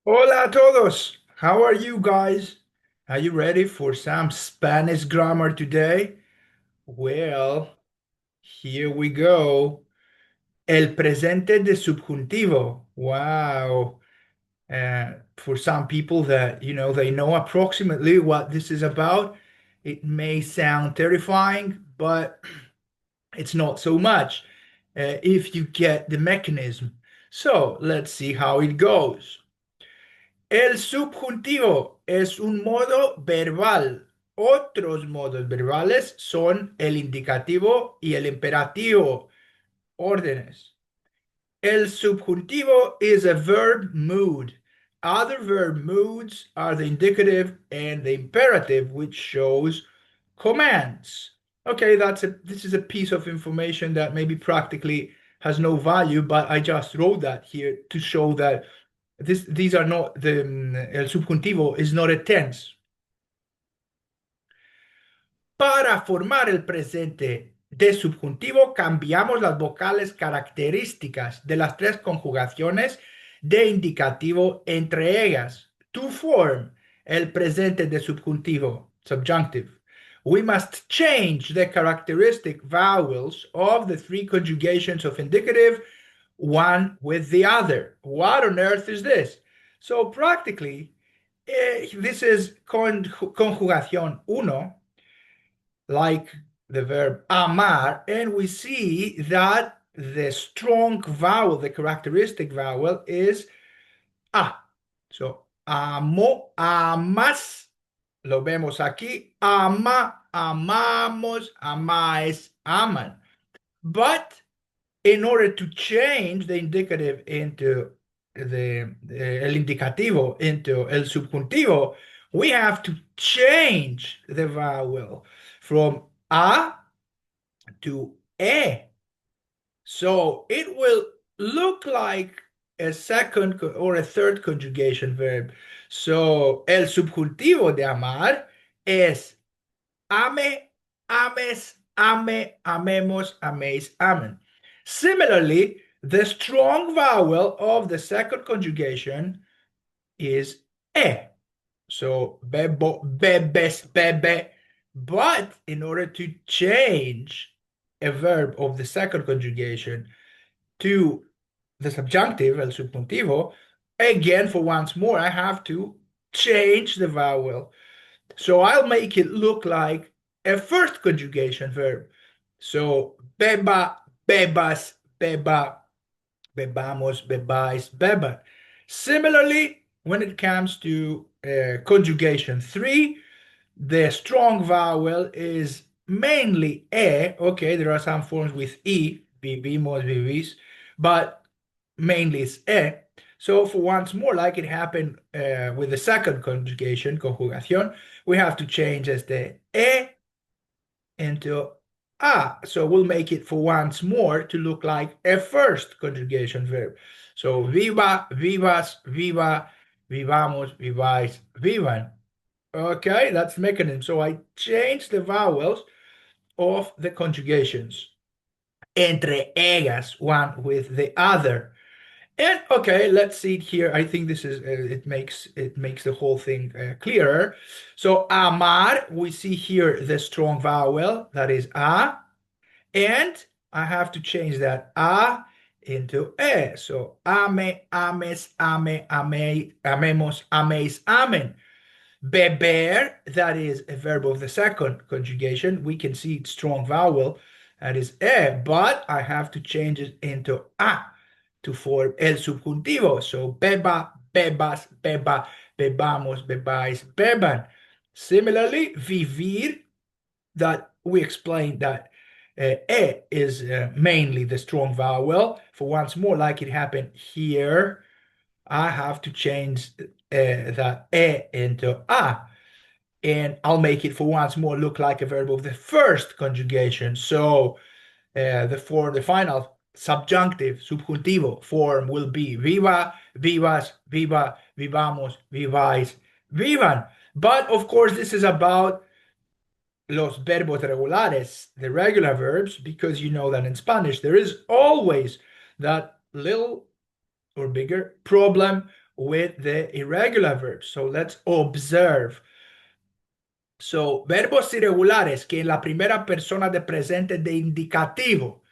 Hola a todos. How are you guys? Are you ready for some Spanish grammar today? Well, here we go. El presente de subjuntivo. Wow. For some people that, they know approximately what this is about, it may sound terrifying, but it's not so much if you get the mechanism. So let's see how it goes. El subjuntivo es un modo verbal. Otros modos verbales son el indicativo y el imperativo. Órdenes. El subjuntivo is a verb mood. Other verb moods are the indicative and the imperative, which shows commands. Okay, this is a piece of information that maybe practically has no value, but I just wrote that here to show that these are not el subjuntivo is not a tense. Para formar el presente de subjuntivo, cambiamos las vocales características de las tres conjugaciones de indicativo entre ellas. To form el presente de subjuntivo, subjunctive, we must change the characteristic vowels of the three conjugations of indicative one with the other. What on earth is this? So practically, this is conjugación uno, like the verb amar, and we see that the strong vowel, the characteristic vowel, is a. So, amo, amas, lo vemos aquí, ama, amamos, amáis, aman. But in order to change the indicative into el indicativo into el subjuntivo, we have to change the vowel from a to e. So it will look like a second or a third conjugation verb. So el subjuntivo de amar es ame, ames, ame, amemos, améis, amen. Similarly, the strong vowel of the second conjugation is e. So bebo, bebes, bebe. But in order to change a verb of the second conjugation to the subjunctive, el subjuntivo, again, for once more, I have to change the vowel. So I'll make it look like a first conjugation verb. So beba, bebas, beba, bebamos, bebáis, beban. Similarly, when it comes to conjugation three, the strong vowel is mainly e. Okay, there are some forms with e, vivimos, vivís, but mainly it's e. So for once more, like it happened with the second conjugation, conjugación, we have to change as the e into a. So we'll make it for once more to look like a first conjugation verb. So viva, vivas, viva, vivamos, viváis, vivan. Okay, that's the mechanism. So I change the vowels of the conjugations entre ellas, one with the other. And okay, let's see it here. I think this is it makes the whole thing clearer. So amar, we see here the strong vowel that is a, and I have to change that a into e. So ame, ames, ame, ame, amemos, améis, amen. Beber, that is a verb of the second conjugation. We can see it's strong vowel, that is e, but I have to change it into a to form el subjuntivo. So beba, bebas, beba, bebamos, bebáis, beban. Similarly, vivir, that we explained that e is mainly the strong vowel. For once more, like it happened here, I have to change that e into a. And I'll make it for once more look like a verb of the first conjugation. So the final subjunctive, subjuntivo form will be viva, vivas, viva, vivamos, viváis, vivan. But of course, this is about los verbos regulares, the regular verbs, because you know that in Spanish there is always that little or bigger problem with the irregular verbs. So let's observe. So, verbos irregulares que en la primera persona de presente de indicativo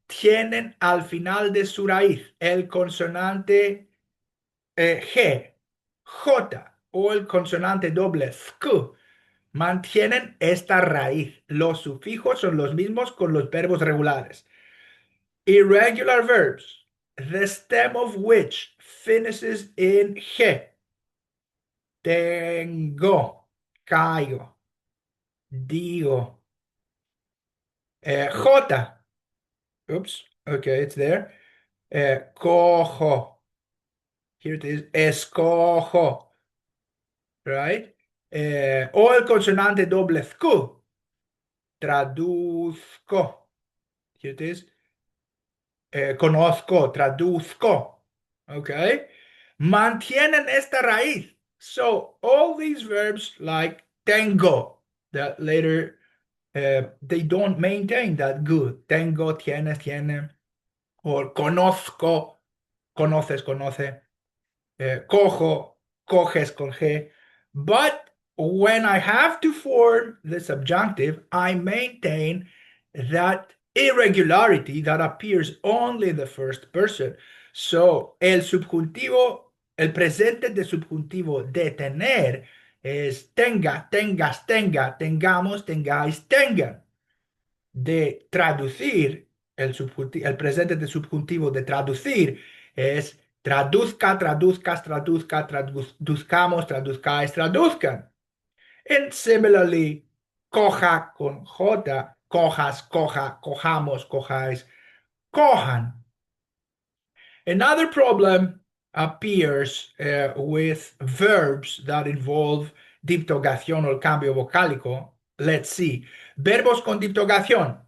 tienen al final de su raíz el consonante G, J o el consonante doble SK, mantienen esta raíz. Los sufijos son los mismos con los verbos regulares. Irregular verbs, the stem of which finishes in G. Tengo, caigo, digo. J, oops, okay, it's there. Cojo, here it is, escojo, right? O el consonante doble Q, traduzco, here it is. Conozco, traduzco, okay? Mantienen esta raíz. So all these verbs like tengo, that later they don't maintain that good. Tengo, tienes, tiene. Or conozco, conoces, conoce. Cojo, coges, coge. But when I have to form the subjunctive, I maintain that irregularity that appears only in the first person. So, el subjuntivo, el presente de subjuntivo de tener es tenga, tengas, tenga, tengamos, tengáis, tengan. De traducir, el presente de subjuntivo de traducir es traduzca, traduzcas, traduzca, traduzcamos, traduzcáis, traduzcan. And similarly, coja con J, cojas, coja, cojamos, cojáis, cojan. Another problem appears with verbs that involve diptogación o el cambio vocálico. Let's see. Verbos con diptogación.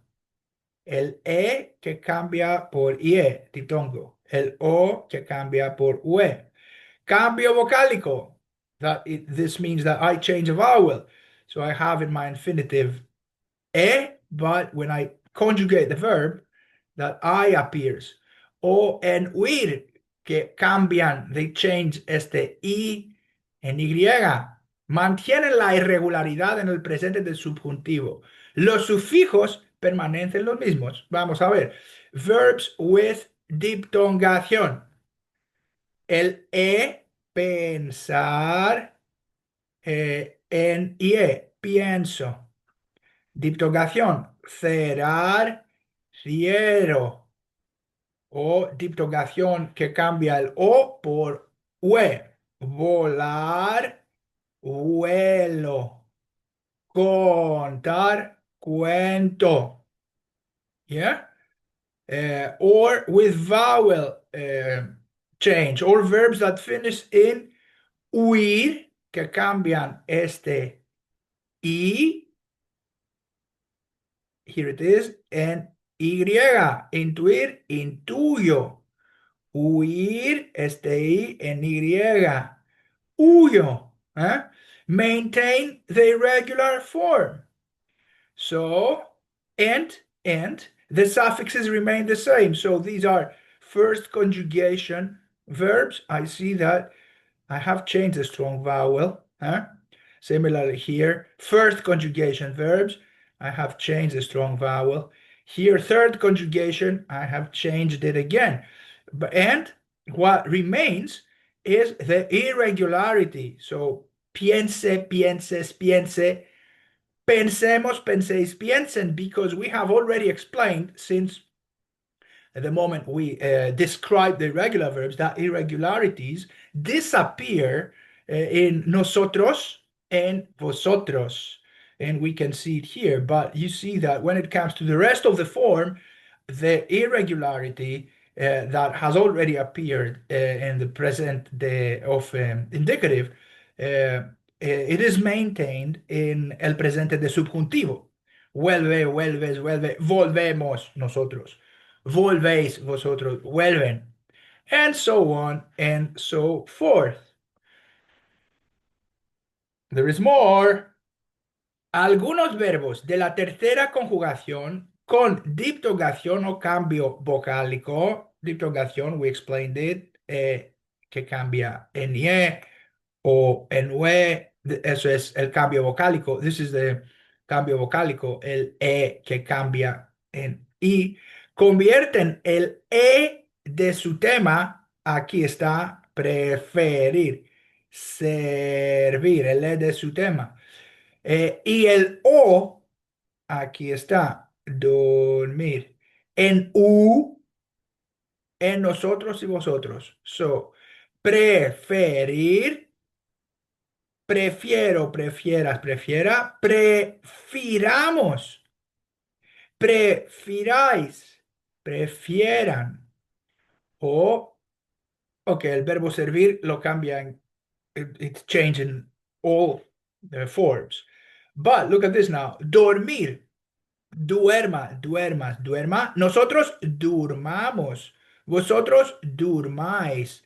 El E que cambia por IE, diptongo. El O que cambia por UE. Cambio vocálico. This means that I change a vowel. So I have in my infinitive E, but when I conjugate the verb, that I appears. O en huir, que cambian, they change este I en Y. Mantienen la irregularidad en el presente del subjuntivo. Los sufijos permanecen los mismos. Vamos a ver. Verbs with diptongación. El E, pensar, en IE, pienso. Diptongación, cerar, ciero. O diptongación que cambia el O por UE. Volar, vuelo. Contar, cuento. Yeah? Or with vowel change. Or verbs that finish in huir, que cambian este I. Here it is. En Y, intuir, intuyo. Huir, este I en Y. Huyo. Maintain the irregular form. So, and, the suffixes remain the same. So these are first conjugation verbs. I see that I have changed the strong vowel. Similarly here, first conjugation verbs. I have changed the strong vowel. Here, third conjugation, I have changed it again. And what remains is the irregularity. So, piense, pienses, piense, pensemos, penséis, piensen, because we have already explained since the moment we describe the irregular verbs that irregularities disappear in nosotros and vosotros. And we can see it here, but you see that when it comes to the rest of the form, the irregularity that has already appeared in the present of indicative, it is maintained in el presente de subjuntivo. Vuelve, vuelves, vuelve, volvemos nosotros. Volvéis vosotros, vuelven. And so on and so forth. There is more. Algunos verbos de la tercera conjugación con diptogación o cambio vocálico, diptogación, we explained it, que cambia en ye o en ue, eso es el cambio vocálico. This is the cambio vocálico, el e que cambia en i. Convierten el e de su tema, aquí está, preferir, servir, el e de su tema. Y el o, aquí está, dormir, en u, en nosotros y vosotros. So, preferir, prefiero, prefieras, prefiera, prefiramos, prefiráis, prefieran. O, ok, el verbo servir lo cambian, it's changing all the forms. But look at this now. Dormir, duerma, duermas, duerma. Nosotros durmamos. Vosotros durmáis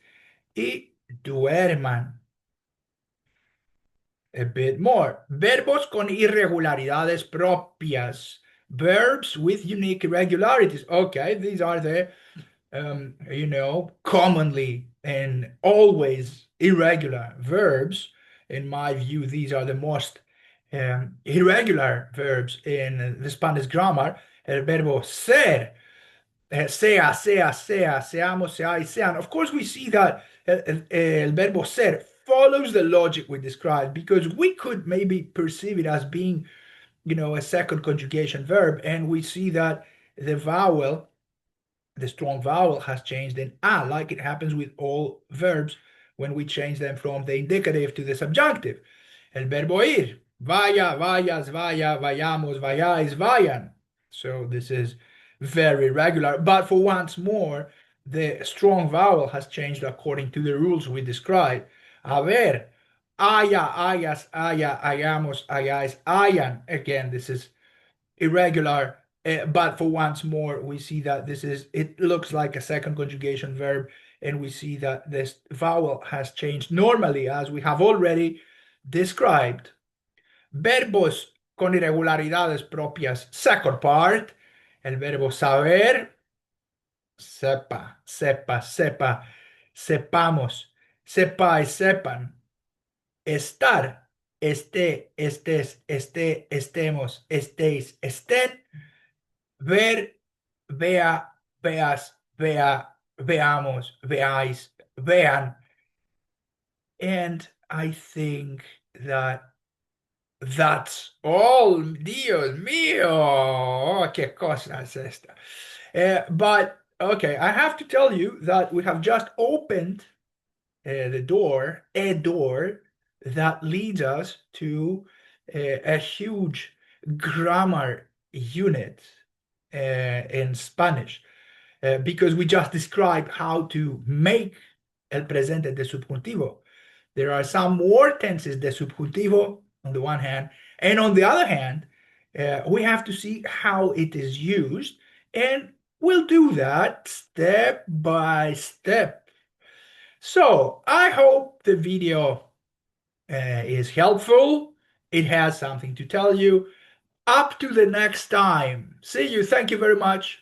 y duerman. A bit more. Verbos con irregularidades propias. Verbs with unique irregularities. Okay, these are the, commonly and always irregular verbs. In my view, these are the most irregular verbs in the Spanish grammar. El verbo ser, sea, sea, sea, seamos, seáis, sean. Of course, we see that el verbo ser follows the logic we described because we could maybe perceive it as being, a second conjugation verb, and we see that the vowel, the strong vowel, has changed in a, like it happens with all verbs when we change them from the indicative to the subjunctive. El verbo ir, vaya, vayas, vaya, vayamos, vayáis, vayan. So this is very regular, but for once more, the strong vowel has changed according to the rules we described. A ver, haya, hayas, haya, hayamos, hayáis, hayan. Again, this is irregular, but for once more, we see that it looks like a second conjugation verb, and we see that this vowel has changed normally, as we have already described. Verbos con irregularidades propias. Second part, el verbo saber, sepa, sepa, sepa, sepamos, sepáis, sepan. Estar, esté, estés, esté, estemos, estéis, estén. Ver, vea, veas, vea, veamos, veáis, vean. And I think that that's all. Dios mío, oh, qué cosa es esta. But okay, I have to tell you that we have just opened a door that leads us to a huge grammar unit in Spanish, because we just described how to make el presente de subjuntivo. There are some more tenses de subjuntivo on the one hand, and on the other hand, we have to see how it is used, and we'll do that step by step. So I hope the video is helpful. It has something to tell you. Up to the next time. See you. Thank you very much.